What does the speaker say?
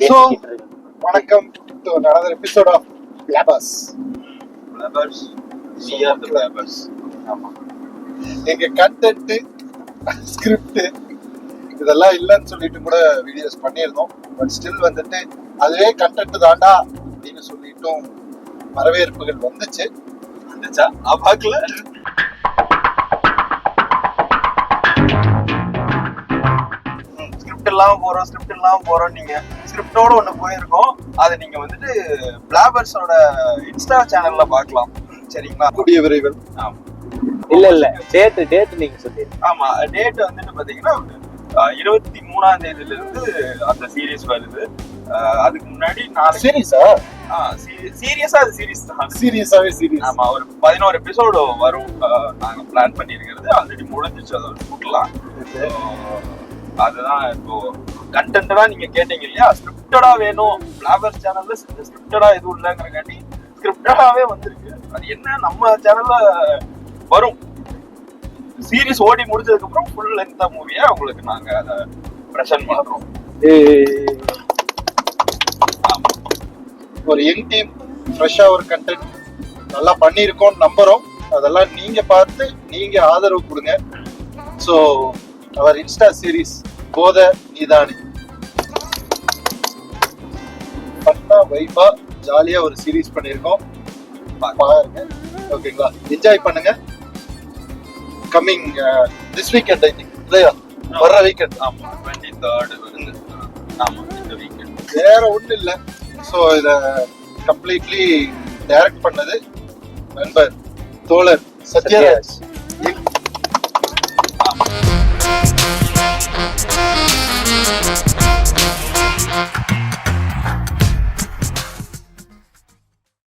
So, வணக்கம் to another episode of Blabbers. Blabbers, we are the Blabbers. ஆமா. எங்க content, script இதெல்லாம் இல்லைன்னு சொல்லிட்டு கூட வீடியோஸ் பண்ணியிருந்தோம். பட் ஸ்டில் வந்துட்டு அதுவே கண்டென்ட் தாண்டா அப்படின்னு சொல்லிட்டும் வரவேற்புகள் வந்துச்சா? பார்க்கல. ஸ்கிரிப்ட் இல்லாம போறோம். நீங்க ஸ்கிரிப்டோட ஒண்ணு போயிருக்கோம். அது நீங்க வந்துட்டு பிளாபர்ஸோட இன்ஸ்டா சேனல்ல பார்க்கலாம். சரிங்களா? கூடிய விரைவில். ஆமா. இல்ல டேட் நீங்க சொல்லிருக்கீங்க. ஆமா, டேட் வந்துட்டு பாத்தீங்கன்னா 23ஆம் தேதியில இருந்து அந்த சீரிஸ் வருது. அதுக்கு முன்னாடி சீரியஸாவே சீரிஸ். ஆமா, ஒரு 11 எபிசோடு வரும். நாங்க பிளான் பண்ணிருக்கிறது ஆல்ரெடி முடிஞ்சிச்சு. அதை போட்டுலாம். அதுதான் இப்போ கண்டென்ட்டா நீங்க கேட்டீங்க இல்லையா, ஸ்கிரிப்டடா வேணும் பிளாபர்ஸ் சேனல்ல. ஸ்கிரிப்டடா எதுவும் இல்லைங்கிறக்காண்டி ஸ்கிரிப்டடாவே வந்திருக்கு. அது என்ன நம்ம சேனல்ல வரும். சீரிஸ் ஓடி முடிஞ்சதுக்கு அப்புறம் ஃபுல் லென்த்தா மூவியா உங்களுக்கு நாங்க அதை பிரசன்ட் பண்றோம். ஒரு யங் டீம் ஃப்ரெஷ்ஷா ஒரு கண்டென்ட் நல்லா பண்ணியிருக்கோம் நம்புறோம். அதெல்லாம் நீங்க பார்த்து நீங்க ஆதரவு கொடுங்க. ஸோ அவர் இன்ஸ்டா சீரிஸ் போத நீதானே பண்ணா வைபா ஜாலியா ஒரு சீரிஸ் பண்ணியிருக்கோம். பாருங்க, ஓகேங்களா? என்ஜாய் பண்ணுங்க. Coming this weekend I think இல்லையா? வர்ற வீக்கெண்ட். ஆமா, 23rd வருது. ஆமா, இந்த வீக்கெண்ட். வேற ஒண்ணு இல்ல. ஸோ இத கம்ப்ளீட்லி டைரக்ட் பண்ணது நண்பர் தோழர் சத்யராஜ். ஆமா.